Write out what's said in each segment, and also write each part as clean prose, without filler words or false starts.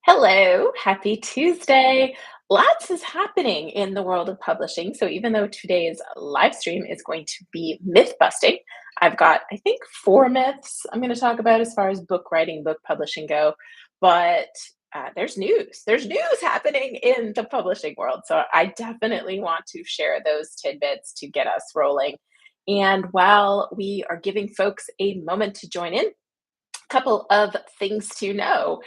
Hello, happy Tuesday. Lots is happening in the world of publishing. So, even though today's live stream is going to be myth busting, I've got, I think, four myths I'm going to talk about as far as book writing, book publishing go. But there's news. There's news happening in the publishing world. So, I definitely want to share those tidbits to get us rolling. And while we are giving folks a moment to join in, couple of things to know.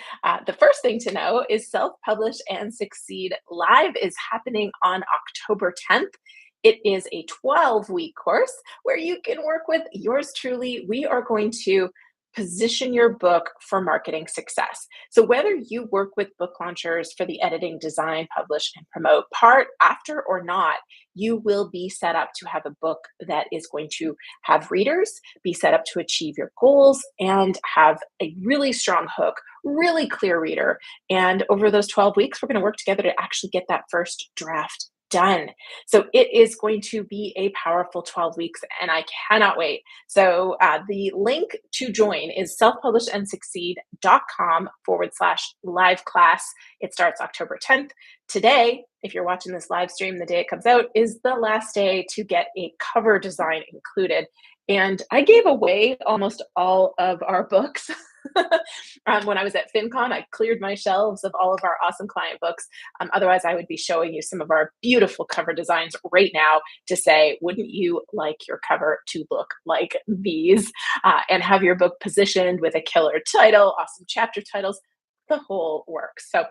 The first thing to know is Self Publish and Succeed Live is happening on October 10th. It is a 12-week course where you can work with yours truly. We are going to position your book for marketing success. So, whether you work with book launchers for the editing, design, publish, and promote part after or not, you will be set up to have a book that is going to have readers, be set up to achieve your goals, and have a really strong hook, really clear reader. And over those 12 weeks, we're going to work together to actually get that first draft done. So it is going to be a powerful 12 weeks, and I cannot wait. So the link to join is selfpublishandsucceed.com/live class. It starts October 10th. Today, if you're watching this live stream, the day it comes out is the last day to get a cover design included. And I gave away almost all of our books. When I was at FinCon, I cleared my shelves of all of our awesome client books. Otherwise, I would be showing you some of our beautiful cover designs right now to say, wouldn't you like your cover to look like these? And have your book positioned with a killer title, awesome chapter titles, the whole works. So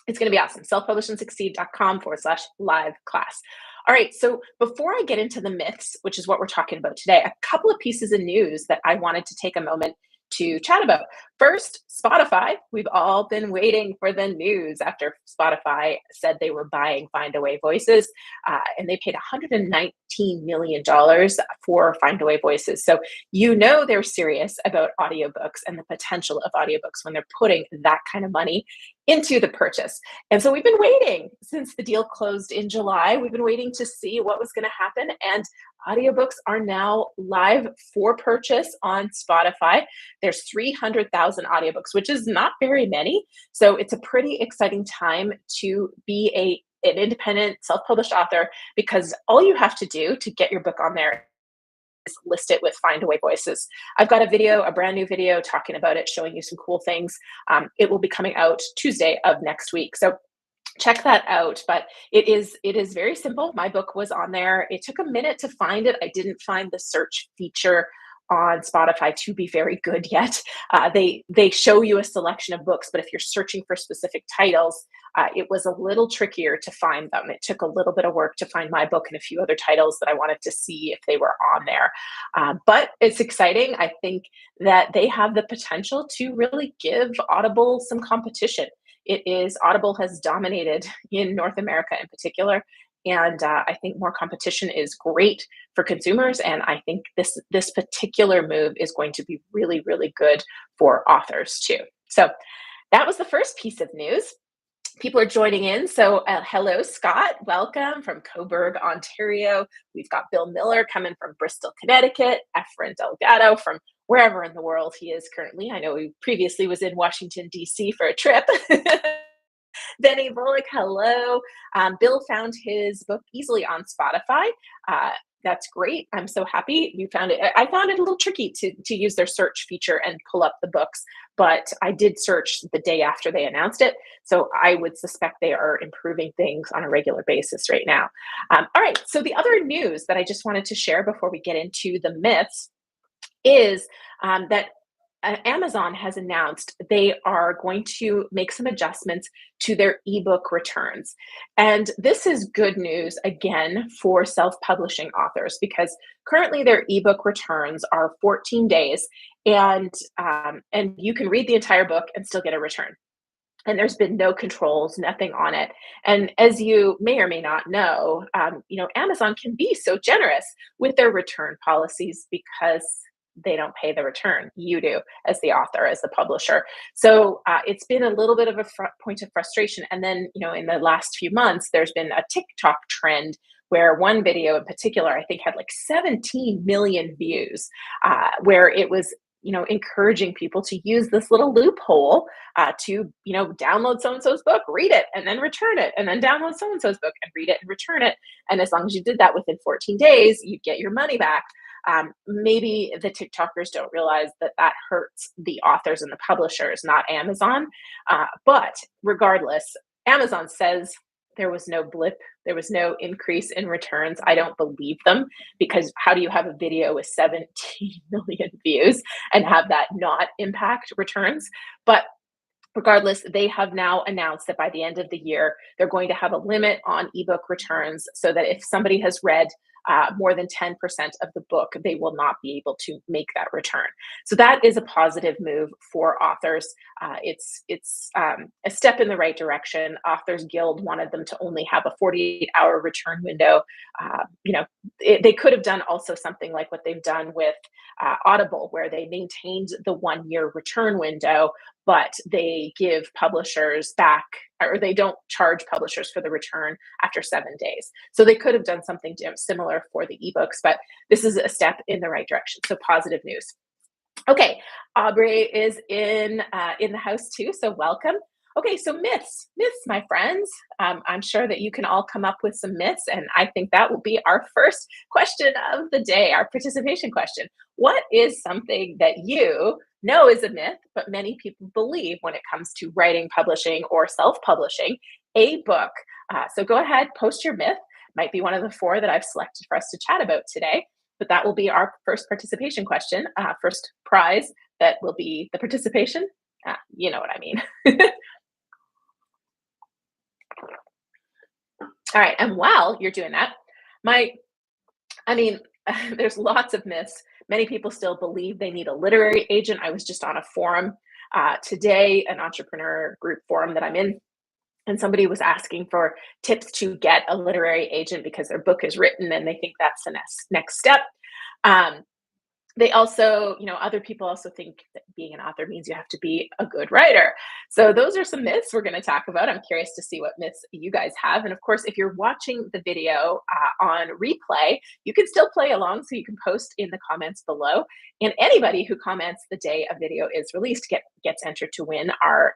it's going to be awesome. Selfpublishandsucceed.com/live class. All right. So before I get into the myths, which is what we're talking about today, a couple of pieces of news that I wanted to take a moment to chat about. First, Spotify. We've all been waiting for the news after Spotify said they were buying Findaway Voices, and they paid $119 million for Findaway Voices. So you know they're serious about audiobooks and the potential of audiobooks when they're putting that kind of money into the purchase. And so we've been waiting since the deal closed in July. We've been waiting to see what was going to happen. And audiobooks are now live for purchase on Spotify. There's 300,000 audiobooks, which is not very many. So it's a pretty exciting time to be an independent self-published author, because all you have to do to get your book on there is list it with Findaway Voices. I've got a video, a brand new video talking about it, showing you some cool things. It will be coming out Tuesday of next week. So check that out. But it is very simple. My book was on there. It took a minute to find it. I didn't find the search feature on Spotify to be very good yet. They show you a selection of books, but if you're searching for specific titles, it was a little trickier to find them. It took a little bit of work to find my book and a few other titles that I wanted to see if they were on there. But it's exciting. I think that they have the potential to really give Audible some competition. Audible has dominated in North America in particular, and I think more competition is great for consumers. And I think this particular move is going to be really, really good for authors too. So that was the first piece of news. People are joining in. So hello, Scott. Welcome from Coburg, Ontario. We've got Bill Miller coming from Bristol, Connecticut. Efren Delgado from wherever in the world he is currently. I know he previously was in Washington, D.C. for a trip. Benny Bullock, hello. Bill found his book easily on Spotify. That's great. I'm so happy you found it. I found it a little tricky to use their search feature and pull up the books, but I did search the day after they announced it. So I would suspect they are improving things on a regular basis right now. All right. So the other news that I just wanted to share before we get into the myths is that Amazon has announced they are going to make some adjustments to their ebook returns. And this is good news again for self-publishing authors, because currently their ebook returns are 14 days, and you can read the entire book and still get a return. And there's been no controls, nothing on it. And as you may or may not know, Amazon can be so generous with their return policies because they don't pay the return. You do, as the author, as the publisher. So it's been a little bit of a point of frustration. And then, in the last few months, there's been a TikTok trend where one video in particular, I think, had like 17 million views, where it was encouraging people to use this little loophole to, download so and so's book, read it, and then return it, and then download so and so's book and read it and return it. And as long as you did that within 14 days, you get your money back. Maybe the TikTokers don't realize that that hurts the authors and the publishers, not Amazon. But regardless, Amazon says there was no blip, there was no increase in returns. I don't believe them, because how do you have a video with 17 million views and have that not impact returns? But regardless, they have now announced that by the end of the year, they're going to have a limit on ebook returns, so that if somebody has read more than 10% of the book, they will not be able to make that return. So that is a positive move for authors. It's a step in the right direction. Authors Guild wanted them to only have a 48-hour return window. They could have done also something like what they've done with Audible, where they maintained the 1-year return window, but they give publishers back, or they don't charge publishers for the return after 7 days. So they could have done something similar for the ebooks, but this is a step in the right direction. So positive news. Okay, Aubrey is in the house too, so welcome. Okay, so myths, my friends. I'm sure that you can all come up with some myths, and I think that will be our first question of the day, our participation question. What is something that you know is a myth, but many people believe when it comes to writing, publishing, or self-publishing a book? So go ahead, post your myth. Might be one of the 4 that I've selected for us to chat about today, but that will be our first participation question, first prize that will be the participation. You know what I mean. All right, and while you're doing that, there's lots of myths. Many people still believe they need a literary agent. I was just on a forum today, an entrepreneur group forum that I'm in, and somebody was asking for tips to get a literary agent because their book is written and they think that's the next step. They also, other people also think that being an author means you have to be a good writer. So those are some myths we're going to talk about. I'm curious to see what myths you guys have. And of course, if you're watching the video on replay, you can still play along, so you can post in the comments below. And anybody who comments the day a video is released gets entered to win our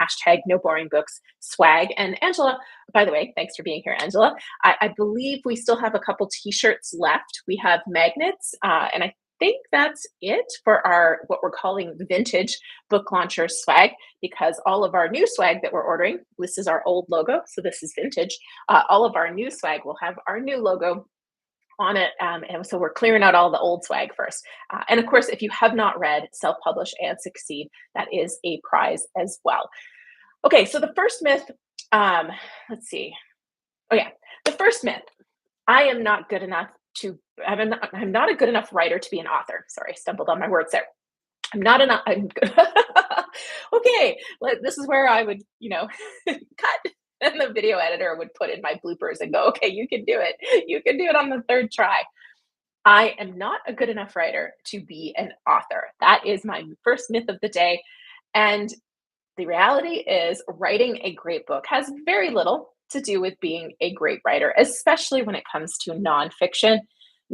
hashtag No Boring Books swag. And Angela, by the way, thanks for being here, Angela. I believe we still have a couple t-shirts left. We have magnets, and I think that's it for our what we're calling vintage book launcher swag, because all of our new swag that we're ordering, this is our old logo, so this is vintage. All of our new swag will have our new logo on it, and so we're clearing out all the old swag first. And of course, if you have not read Self-Publish and Succeed, that is a prize as well. Okay, so the first myth, let's see. Oh yeah, the first myth: I am not good enough to. I'm not a good enough writer to be an author. Sorry, stumbled on my words there. I'm not enough. Okay, this is where I would, cut, and the video editor would put in my bloopers and go, okay, you can do it. You can do it on the 3rd try. I am not a good enough writer to be an author. That is my first myth of the day. And the reality is, writing a great book has very little to do with being a great writer, especially when it comes to nonfiction.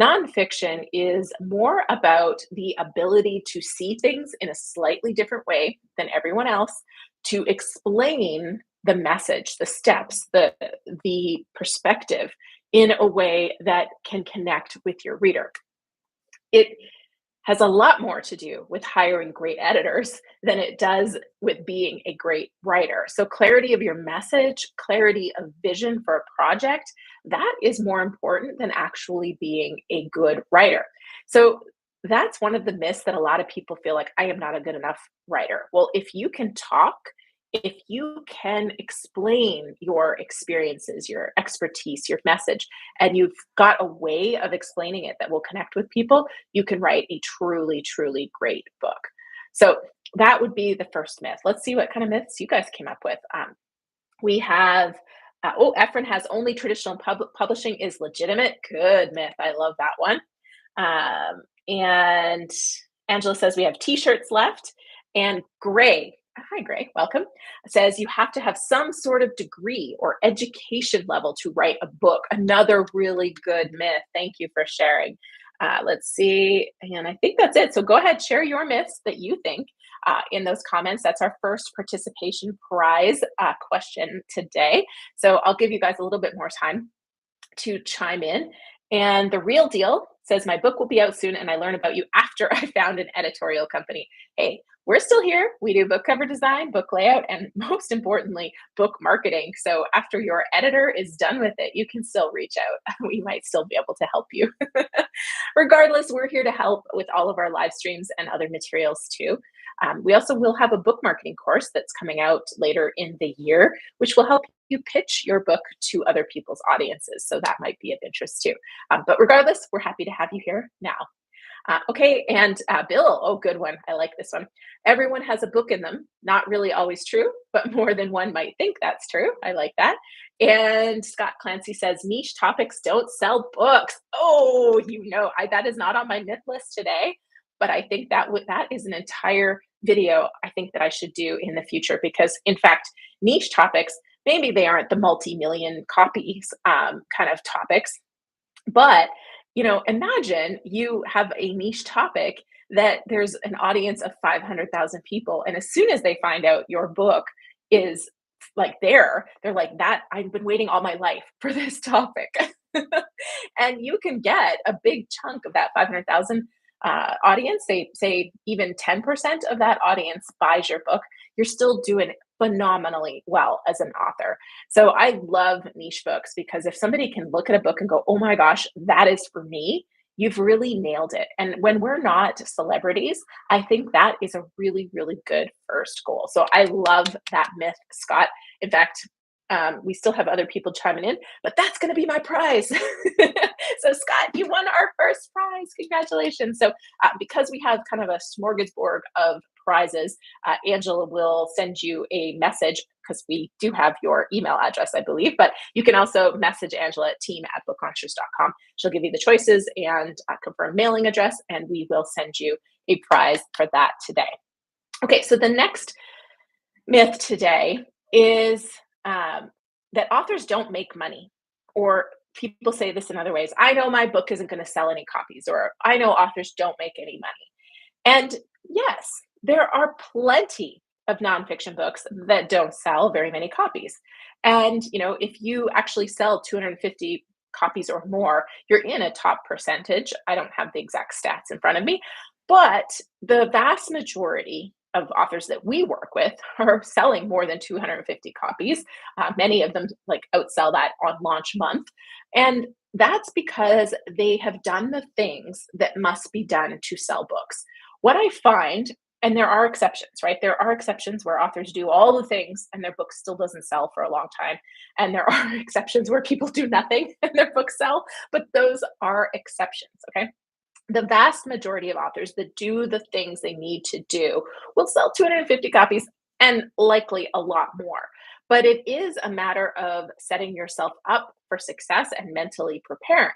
Nonfiction is more about the ability to see things in a slightly different way than everyone else, to explain the message, the steps, the perspective in a way that can connect with your reader. It has a lot more to do with hiring great editors than it does with being a great writer. So clarity of your message, clarity of vision for a project, that is more important than actually being a good writer. So that's one of the myths that a lot of people feel like, I am not a good enough writer. Well, if you can talk, if you can explain your experiences, your expertise, your message, and you've got a way of explaining it that will connect with people, you can write a truly, truly great book. So that would be the first myth. Let's see what kind of myths you guys came up with. We have, Efren has only traditional publishing is legitimate. Good myth. I love that one. And Angela says we have t-shirts left. And Gray, hi Gray, welcome, says you have to have some sort of degree or education level to write a book. Another really good myth. Thank you for sharing. Let's see. And I think that's it. So go ahead, share your myths that you think in those comments. That's our first participation prize question today. So I'll give you guys a little bit more time to chime in. And the real deal says, my book will be out soon and I learn about you after I found an editorial company. Hey, we're still here. We do book cover design, book layout, and most importantly, book marketing. So after your editor is done with it, you can still reach out. We might still be able to help you. Regardless, we're here to help with all of our live streams and other materials too. We also will have a book marketing course that's coming out later in the year, which will help you pitch your book to other people's audiences. So that might be of interest too. But regardless, we're happy to have you here now. Okay, and Bill, oh, good one. I like this one. Everyone has a book in them. Not really always true, but more than one might think that's true. I like that. And Scott Clancy says niche topics don't sell books. Oh, that is not on my myth list today, but I think that is an entire video I think that I should do in the future because, in fact, niche topics, maybe they aren't the multi-million copies kind of topics, but imagine you have a niche topic that there's an audience of 500,000 people. And as soon as they find out your book is like they're like, that I've been waiting all my life for this topic. And you can get a big chunk of that 500,000 audience, say even 10% of that audience buys your book, you're still doing phenomenally well as an author. So I love niche books because if somebody can look at a book and go, oh my gosh, that is for me, you've really nailed it. And when we're not celebrities, I think that is a really, really good first goal. So I love that myth, Scott. In fact, we still have other people chiming in, but that's going to be my prize. So Scott, you won our first prize. Congratulations. So because we have kind of a smorgasbord of prizes, Angela will send you a message because we do have your email address, I believe, but you can also message Angela at team@bookmonsters.com. She'll give you the choices and confirm mailing address, and we will send you a prize for that today. Okay, so the next myth today is that authors don't make money, or people say this in other ways. I know my book isn't going to sell any copies, or I know authors don't make any money. And yes, there are plenty of nonfiction books that don't sell very many copies. And, if you actually sell 250 copies or more, you're in a top percentage. I don't have the exact stats in front of me, but the vast majority of authors that we work with are selling more than 250 copies. Many of them outsell that on launch month. And that's because they have done the things that must be done to sell books. What I find, and there are exceptions, right? There are exceptions where authors do all the things and their book still doesn't sell for a long time. And there are exceptions where people do nothing and their books sell, but those are exceptions, okay? The vast majority of authors that do the things they need to do will sell 250 copies and likely a lot more. But it is a matter of setting yourself up for success and mentally preparing.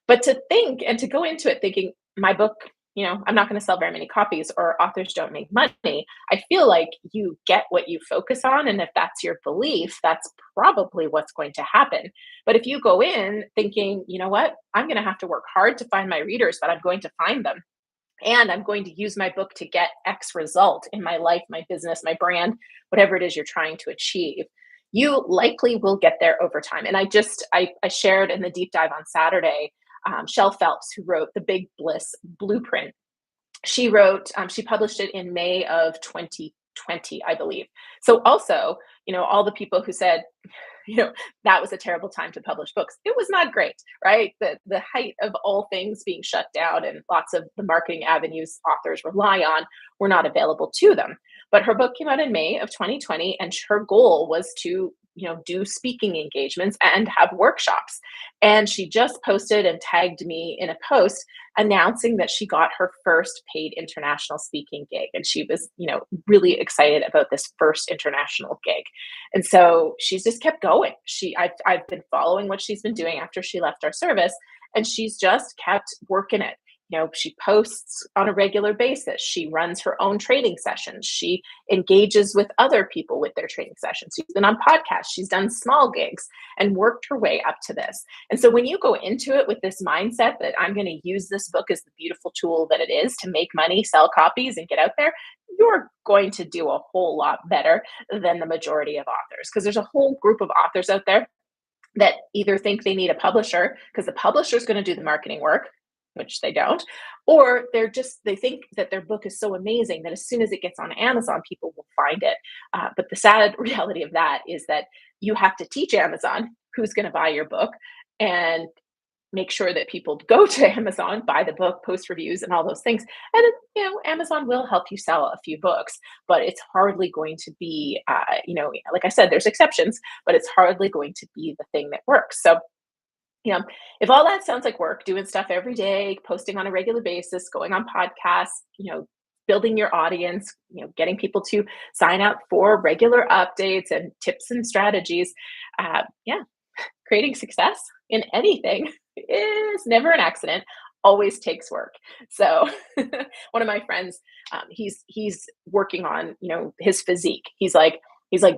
But to think and to go into it thinking, my book, I'm not going to sell very many copies, or authors don't make money, I feel like you get what you focus on. And if that's your belief, that's probably what's going to happen. But if you go in thinking, you know what, I'm going to have to work hard to find my readers, but I'm going to find them. And I'm going to use my book to get X result in my life, my business, my brand, whatever it is you're trying to achieve, you likely will get there over time. And I shared in the deep dive on Saturday, Shel Phelps, who wrote The Big Bliss Blueprint. She published it in May of 2020, I believe. So also, all the people who said, that was a terrible time to publish books. It was not great, right? The height of all things being shut down and lots of the marketing avenues authors rely on were not available to them. But her book came out in May of 2020, and her goal was to do speaking engagements and have workshops. And she just posted and tagged me in a post announcing that she got her first paid international speaking gig. And she was, really excited about this first international gig. And so she's just kept going. I've been following what she's been doing after she left our service, and she's just kept working it. she posts on a regular basis. She runs her own training sessions. She engages with other people with their training sessions. She's been on podcasts. She's done small gigs and worked her way up to this. And so when you go into it with this mindset that I'm going to use this book as the beautiful tool that it is to make money, sell copies, and get out there, you're going to do a whole lot better than the majority of authors, because there's a whole group of authors out there that either think they need a publisher because the publisher is going to do the marketing work, which they don't, or they think that their book is so amazing that as soon as it gets on Amazon, people will find it. But the sad reality of that is that you have to teach Amazon who's going to buy your book, and make sure that people go to Amazon, buy the book, post reviews, and all those things. And Amazon will help you sell a few books, but it's hardly going to be, like I said, there's exceptions, but it's hardly going to be the thing that works. So, if all that sounds like work, doing stuff every day, posting on a regular basis, going on podcasts, building your audience, getting people to sign up for regular updates and tips and strategies, yeah, creating success in anything is never an accident, always takes work. So one of my friends, he's working on, his physique. He's like,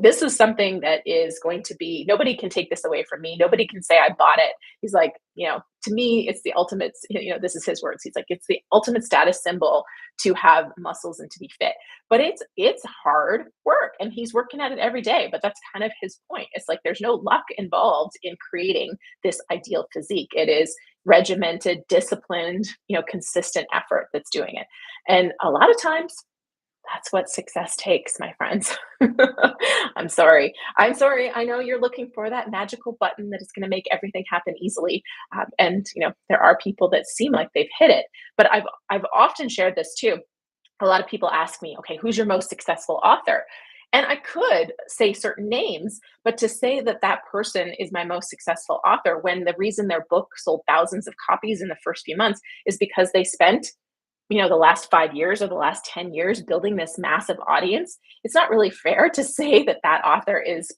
this is something that is going to be, nobody can take this away from me. Nobody can say I bought it. He's like, to me, it's the ultimate, this is his words. He's like, it's the ultimate status symbol to have muscles and to be fit. But it's hard work, and he's working at it every day. But that's kind of his point. It's like, there's no luck involved in creating this ideal physique. It is regimented, disciplined, consistent effort that's doing it. And a lot of times, that's what success takes, my friends. I'm sorry. I'm sorry. I know you're looking for that magical button that is going to make everything happen easily. And there are people that seem like they've hit it. But I've often shared this too. A lot of people ask me, okay, who's your most successful author? And I could say certain names, but to say that that person is my most successful author when the reason their book sold thousands of copies in the first few months is because they spent the last 5 years or the last 10 years building this massive audience, it's not really fair to say that that author is,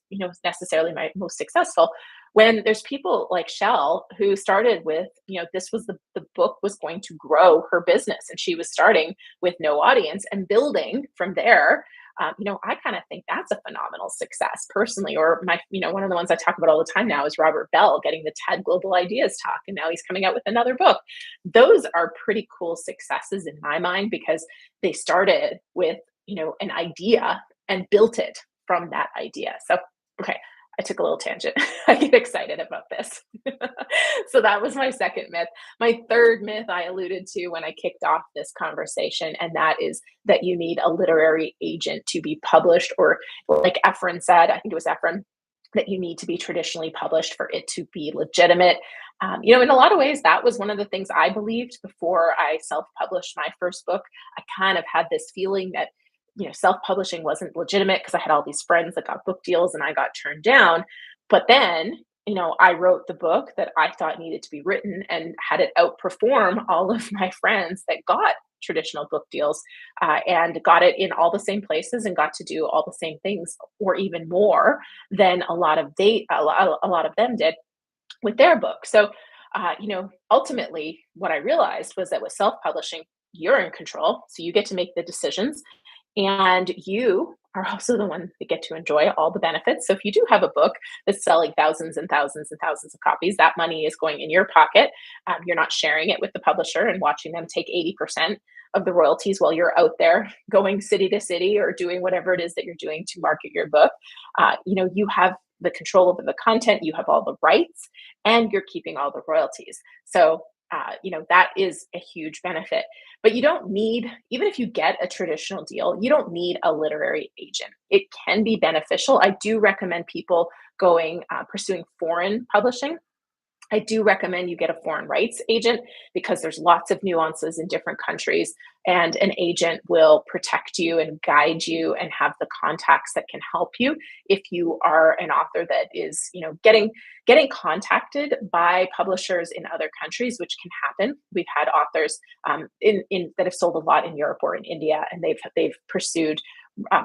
necessarily my most successful when there's people like Shell who started with, this was the book was going to grow her business, and she was starting with no audience and building from there. I kind of think that's a phenomenal success personally. Or one of the ones I talk about all the time now is Robert Bell getting the TED Global Ideas Talk, and now he's coming out with another book. Those are pretty cool successes in my mind because they started with, an idea and built it from that idea. So, okay, I took a little tangent. I get excited about this. So that was my second myth. My third myth I alluded to when I kicked off this conversation, and that is that you need a literary agent to be published, or like Efren said, I think it was Efren, that you need to be traditionally published for it to be legitimate. In a lot of ways, that was one of the things I believed before I self-published my first book. I kind of had this feeling that self-publishing wasn't legitimate because I had all these friends that got book deals and I got turned down. But then, I wrote the book that I thought needed to be written and had it outperform all of my friends that got traditional book deals, and got it in all the same places and got to do all the same things or even more than a lot of them did with their book. So, ultimately what I realized was that with self-publishing, you're in control. So you get to make the decisions, and you are also the one that get to enjoy all the benefits. So if you do have a book that's selling thousands and thousands and thousands of copies, that money is going in your pocket. You're not sharing it with the publisher and watching them take 80% of the royalties while you're out there going city to city or doing whatever it is that you're doing to market your book. You have the control over the content, you have all the rights, and you're keeping all the royalties. So that is a huge benefit. But you don't need, even if you get a traditional deal, you don't need a literary agent. It can be beneficial. I do recommend people pursuing foreign publishing. I do recommend you get a foreign rights agent because there's lots of nuances in different countries, and an agent will protect you and guide you and have the contacts that can help you if you are an author that is, getting contacted by publishers in other countries, which can happen. We've had authors in that have sold a lot in Europe or in India, and they've pursued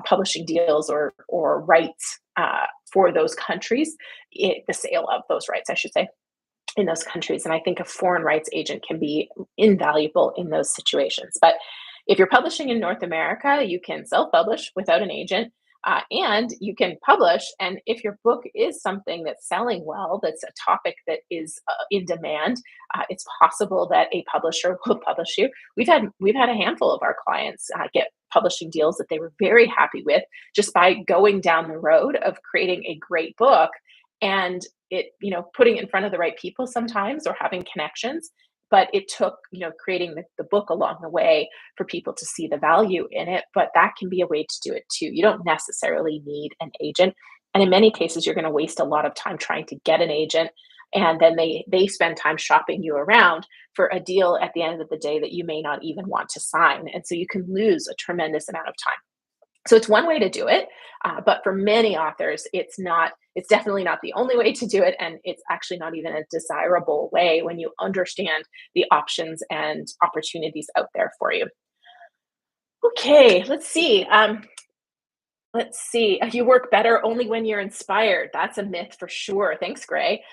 publishing deals or rights for those countries, the sale of those rights, I should say. in those countries. And I think a foreign rights agent can be invaluable in those situations. But if you're publishing in North America, you can self publish without an agent. And you can publish. And if your book is something that's selling well, that's a topic that is in demand, it's possible that a publisher will publish you. We've had a handful of our clients get publishing deals that they were very happy with just by going down the road of creating a great book and it putting it in front of the right people sometimes or having connections, but it took creating the book along the way for people to see the value in it. But that can be a way to do it too. You don't necessarily need an agent, and in many cases you're going to waste a lot of time trying to get an agent, and then they spend time shopping you around for a deal at the end of the day that you may not even want to sign, and so you can lose a tremendous amount of time. So it's one way to do it, but for many authors, it's not. It's definitely not the only way to do it, and it's actually not even a desirable way when you understand the options and opportunities out there for you. Okay, let's see. Let's see. You work better only when you're inspired. That's a myth for sure. Thanks, Gray.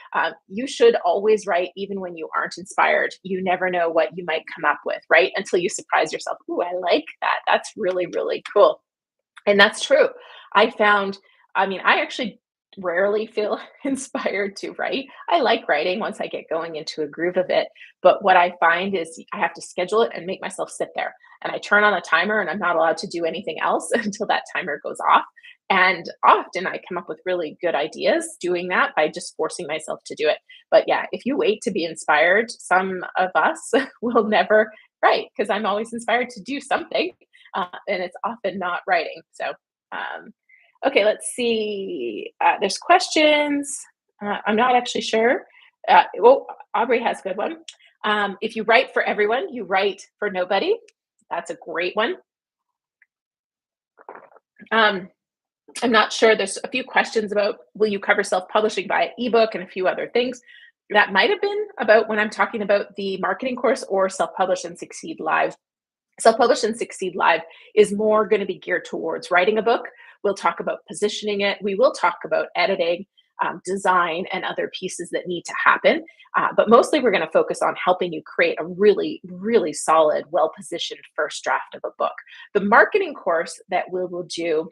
You should always write even when you aren't inspired. You never know what you might come up with, right? Until you surprise yourself. Ooh, I like that. That's really, really cool. And that's true. I found, I actually rarely feel inspired to write. I like writing once I get going into a groove of it. But what I find is I have to schedule it and make myself sit there. And I turn on a timer and I'm not allowed to do anything else until that timer goes off. And often I come up with really good ideas doing that by just forcing myself to do it. But yeah, if you wait to be inspired, some of us will never write because I'm always inspired to do something and it's often not writing. So, okay, let's see. There's questions. I'm not actually sure. Aubrey has a good one. If you write for everyone, you write for nobody. That's a great one. Um, I'm not sure. There's a few questions about will you cover self publishing via ebook and a few other things. That might have been about when I'm talking about the marketing course or Self Publish and Succeed Live. Self Publish and Succeed Live is more going to be geared towards writing a book. We'll talk about positioning it. We will talk about editing, design, and other pieces that need to happen. But mostly, we're going to focus on helping you create a really, really solid, well positioned first draft of a book. The marketing course that we will do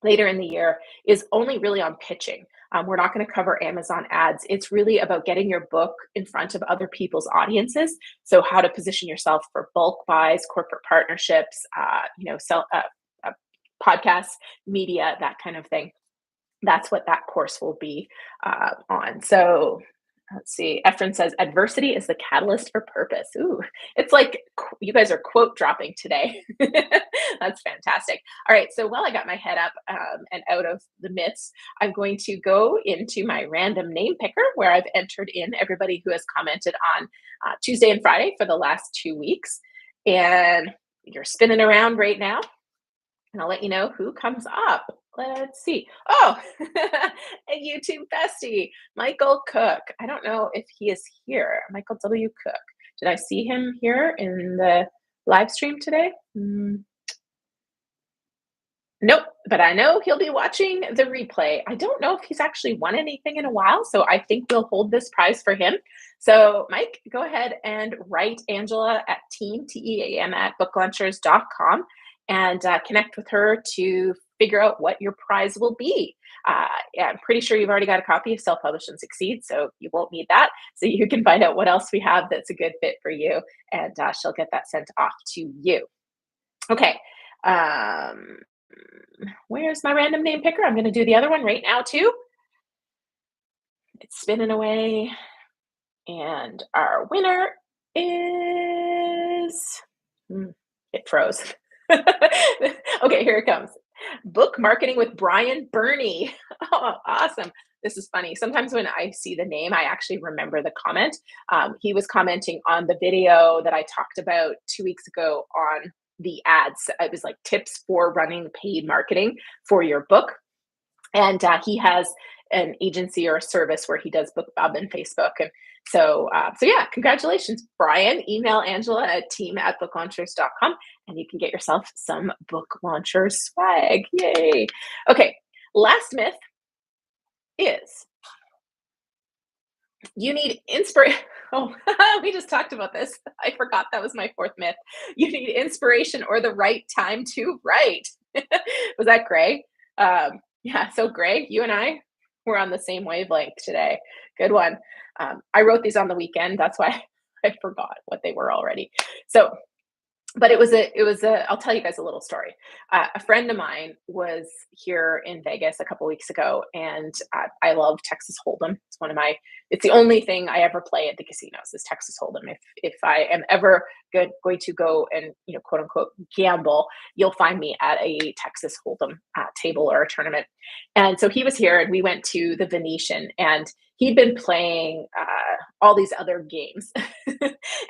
later in the year is only really on pitching. We're not going to cover Amazon ads. It's really about getting your book in front of other people's audiences. So, how to position yourself for bulk buys, corporate partnerships, sell podcasts, media, that kind of thing. That's what that course will be on. So, let's see. Efren says adversity is the catalyst for purpose. Ooh, it's like you guys are quote dropping today. That's fantastic. All right. So while I got my head up and out of the myths, I'm going to go into my random name picker where I've entered in everybody who has commented on Tuesday and Friday for the last 2 weeks. And you're spinning around right now and I'll let you know who comes up. Let's see. Oh, a YouTube bestie, Michael Cook. I don't know if he is here. Michael W. Cook. Did I see him here in the live stream today? Nope, but I know he'll be watching the replay. I don't know if he's actually won anything in a while, so I think we'll hold this prize for him. So, Mike, go ahead and write Angela at team, at booklaunchers.com and connect with her to figure out what your prize will be. Yeah, I'm pretty sure you've already got a copy of Self Publish and Succeed, so you won't need that. So you can find out what else we have that's a good fit for you, and she'll get that sent off to you. Okay. Where's my random name picker? I'm going to do the other one right now, too. It's spinning away. And our winner is. It froze. Okay, here it comes. Book Marketing with Brian Burney. Oh, awesome. This is funny. Sometimes when I see the name, I actually remember the comment. He was commenting on the video that I talked about 2 weeks ago on the ads. It was like tips for running paid marketing for your book. And he has an agency or a service where he does BookBub and Facebook. And so yeah, congratulations, Brian. Email Angela at team@booklaunchers.com and you can get yourself some book launcher swag. Yay. Okay, last myth is You need inspiration. Oh, we just talked about this. I forgot that was my fourth myth. You need inspiration or the right time to write. Was that Gray? Yeah, so Gray, you and I were on the same wavelength today. Good one. I wrote these on the weekend. That's why I forgot what they were already. So but it was a I'll tell you guys a little story. A friend of mine was here in Vegas a couple weeks ago, and I love Texas Hold'em. It's the only thing I ever play at the casinos is Texas Hold'em. If I am ever going to go and quote unquote gamble, you'll find me at a Texas Hold'em table or a tournament. And so he was here, and we went to the Venetian, and he'd been playing all these other games,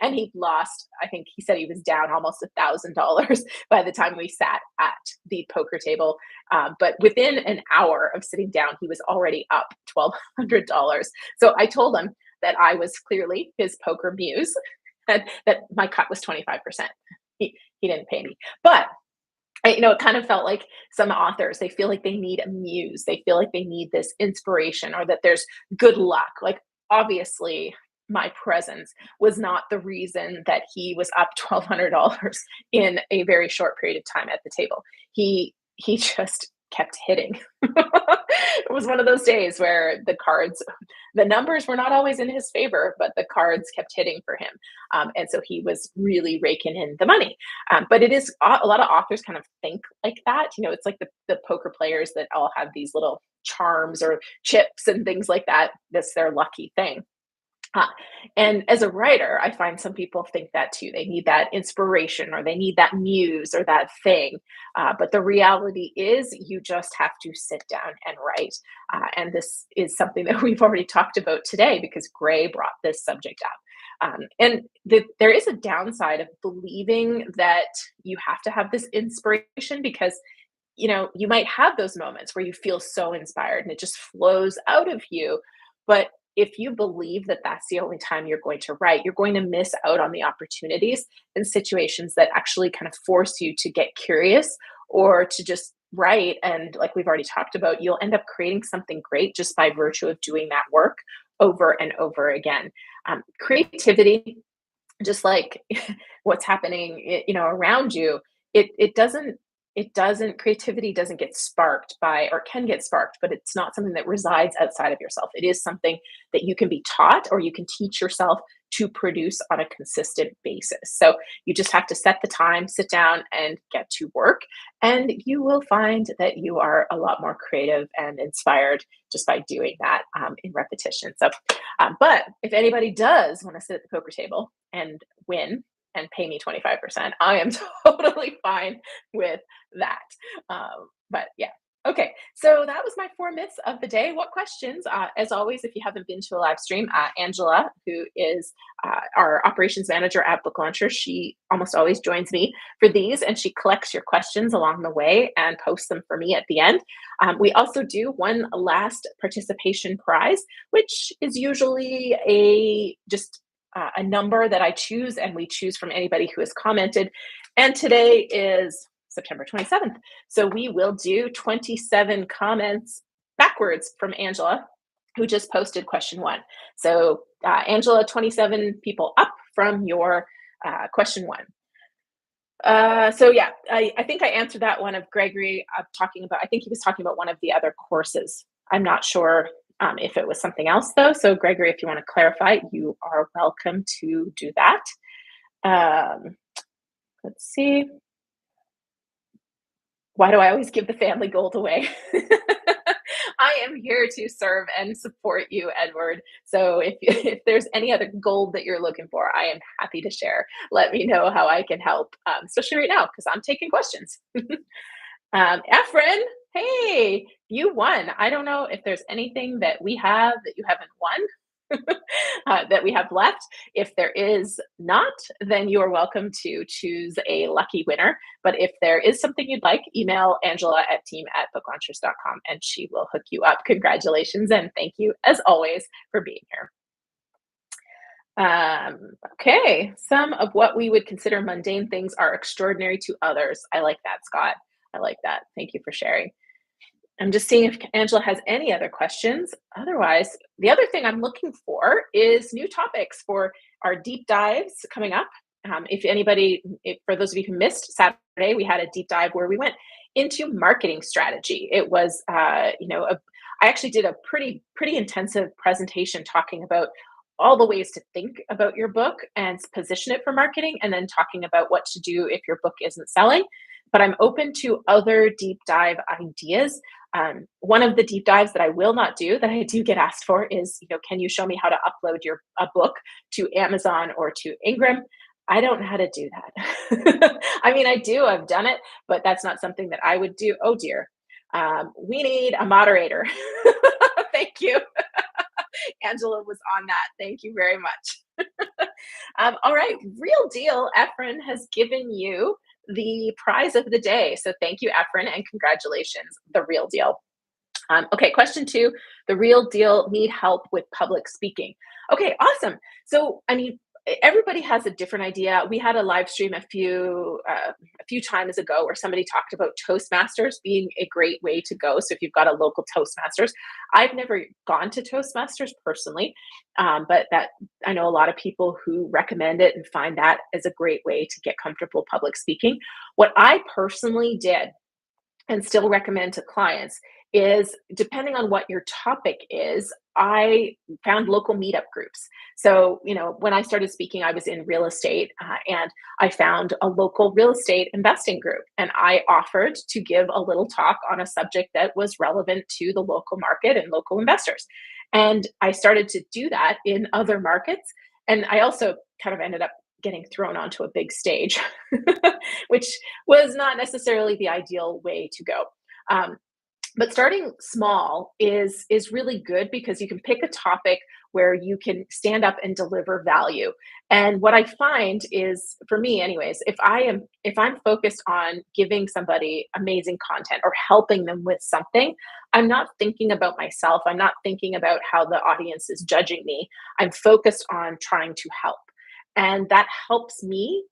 and he'd lost. I think he said he was down almost $1,000 by the time we sat at the poker table. But within an hour of sitting down, he was already up $1,200. So I told him that I was clearly his poker muse, and that my cut was 25%. He didn't pay me, but it kind of felt like some authors, they feel like they need a muse. They feel like they need this inspiration or that there's good luck. Like, obviously, my presence was not the reason that he was up $1,200 in a very short period of time at the table. He just kept hitting. It was one of those days where the numbers were not always in his favor, but the cards kept hitting for him. And so he was really raking in the money. But it is a lot of authors kind of think like that. It's like the poker players that all have these little charms or chips and things like that. That's their lucky thing. Uh, and as a writer, I find some people think that too. They need that inspiration or they need that muse or that thing. But the reality is, you just have to sit down and write. And this is something that we've already talked about today because Gray brought this subject up. There is a downside of believing that you have to have this inspiration because you might have those moments where you feel so inspired and it just flows out of you. But if you believe that that's the only time you're going to write, you're going to miss out on the opportunities and situations that actually kind of force you to get curious or to just write. And like we've already talked about, you'll end up creating something great just by virtue of doing that work over and over again. Creativity, just like what's happening around you, it doesn't creativity doesn't get sparked by, or can get sparked, but it's not something that resides outside of yourself. It is something that you can be taught or you can teach yourself to produce on a consistent basis. So you just have to set the time, sit down and get to work, and you will find that you are a lot more creative and inspired just by doing that in repetition. So but if anybody does want to sit at the poker table and win and pay me 25%, I am totally fine with that. But yeah. Okay, so that was my four myths of the day. What questions? As always, if you haven't been to a live stream, Angela, who is our operations manager at Book Launcher, she almost always joins me for these, and she collects your questions along the way and posts them for me at the end. We also do one last participation prize, which is usually a number that I choose, and we choose from anybody who has commented. And today is September 27th. So we will do 27 comments backwards from Angela, who just posted question one. So, Angela, 27 people up from your question one. So yeah, I think I answered that one of Gregory I think he was talking about one of the other courses. I'm not sure if it was something else though. So Gregory, if you want to clarify, you are welcome to do that. Let's see. Why do I always give the family gold away? I am here to serve and support you, Edward. So if there's any other gold that you're looking for, I am happy to share. Let me know how I can help, especially right now because I'm taking questions. Efren, hey, you won. I don't know if there's anything that we have that you haven't won. That we have left. If there is not, then you are welcome to choose a lucky winner. But if there is something you'd like, email Angela at team@booklaunchers.com and she will hook you up. Congratulations and thank you as always for being here. Okay, some of what we would consider mundane things are extraordinary to others. I like that, Scott. I like that. Thank you for sharing. I'm just seeing if Angela has any other questions. Otherwise, the other thing I'm looking for is new topics for our deep dives coming up. For those of you who missed Saturday, we had a deep dive where we went into marketing strategy. It was, I actually did a pretty intensive presentation talking about all the ways to think about your book and position it for marketing, and then talking about what to do if your book isn't selling. But I'm open to other deep dive ideas. One of the deep dives that I will not do, that I do get asked for, is, can you show me how to upload a book to Amazon or to Ingram? I don't know how to do that. I mean, I do, I've done it, but that's not something that I would do. Oh dear. We need a moderator. Thank you. Angela was on that. Thank you very much. All right, Real Deal, Efren has given you the prize of the day. So thank you, Efren, and congratulations, The Real Deal. Okay, question 2, The Real Deal need help with public speaking. Okay, awesome. So, I mean, everybody has a different idea. We had a live stream a few times ago where somebody talked about Toastmasters being a great way to go. So if you've got a local Toastmasters, I've never gone to Toastmasters personally, but that I know a lot of people who recommend it and find that as a great way to get comfortable public speaking. What I personally did and still recommend to clients is, depending on what your topic is, I found local meetup groups. So, when I started speaking, I was in real estate, and I found a local real estate investing group, and I offered to give a little talk on a subject that was relevant to the local market and local investors. And I started to do that in other markets. And I also kind of ended up getting thrown onto a big stage, which was not necessarily the ideal way to go. Um, but starting small is really good, because you can pick a topic where you can stand up and deliver value. And what I find is, for me anyways, if I'm focused on giving somebody amazing content or helping them with something, I'm not thinking about myself. I'm not thinking about how the audience is judging me. I'm focused on trying to help. And that helps me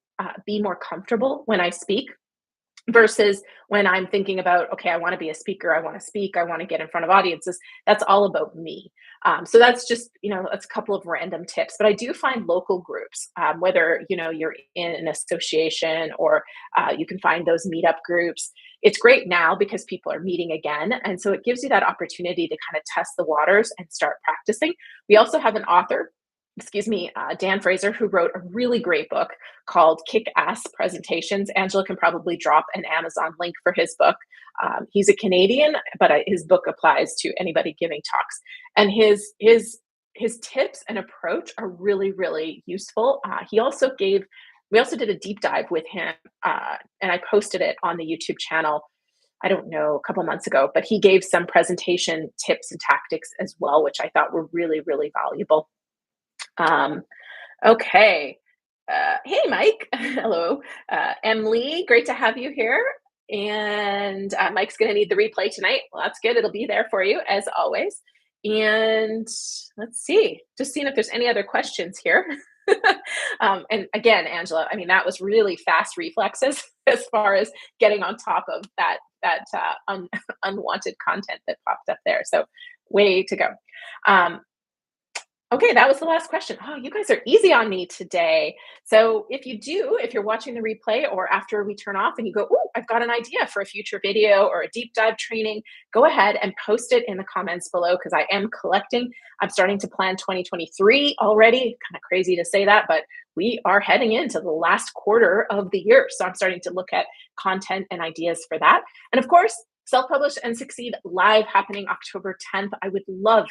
be more comfortable when I speak, versus when I'm thinking about, okay, I want to be a speaker, I want to speak, I want to get in front of audiences. That's all about me. So that's just, that's a couple of random tips. But I do find local groups, whether, you're in an association, or you can find those meetup groups. It's great now because people are meeting again. And so it gives you that opportunity to kind of test the waters and start practicing. We also have an author, Dan Fraser, who wrote a really great book called Kick Ass Presentations. Angela can probably drop an Amazon link for his book. He's a Canadian, but his book applies to anybody giving talks. And his tips and approach are really, really useful. We also did a deep dive with him, and I posted it on the YouTube channel, I don't know, a couple months ago, but he gave some presentation tips and tactics as well, which I thought were really, really valuable. Um, okay. Hey, Mike. Hello. Emily, great to have you here. And Mike's going to need the replay tonight. Well, that's good. It'll be there for you, as always. And let's see, just seeing if there's any other questions here. And again, Angela, I mean, that was really fast reflexes as far as getting on top of that unwanted content that popped up there. So way to go. Okay, that was the last question. Oh, you guys are easy on me today. So if you're watching the replay or after we turn off and you go, oh, I've got an idea for a future video or a deep dive training, go ahead and post it in the comments below, because I am collecting. I'm starting to plan 2023 already. Kind of crazy to say that, but we are heading into the last quarter of the year. So I'm starting to look at content and ideas for that. And of course, Self-Publish and Succeed live, happening October 10th. I would love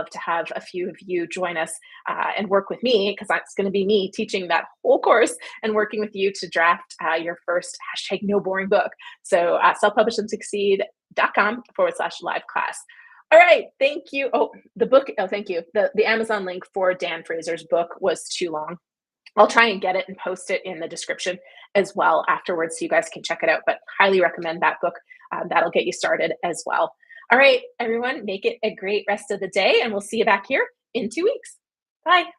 to have a few of you join us and work with me, because that's going to be me teaching that whole course and working with you to draft your first #no boring book. So selfpublishandsucceed.com/live class. All right. Thank you. Oh, the book. Oh, thank you. The Amazon link for Dan Fraser's book was too long. I'll try and get it and post it in the description as well afterwards, so you guys can check it out, but highly recommend that book. That'll get you started as well. All right, everyone, make it a great rest of the day, and we'll see you back here in 2 weeks. Bye.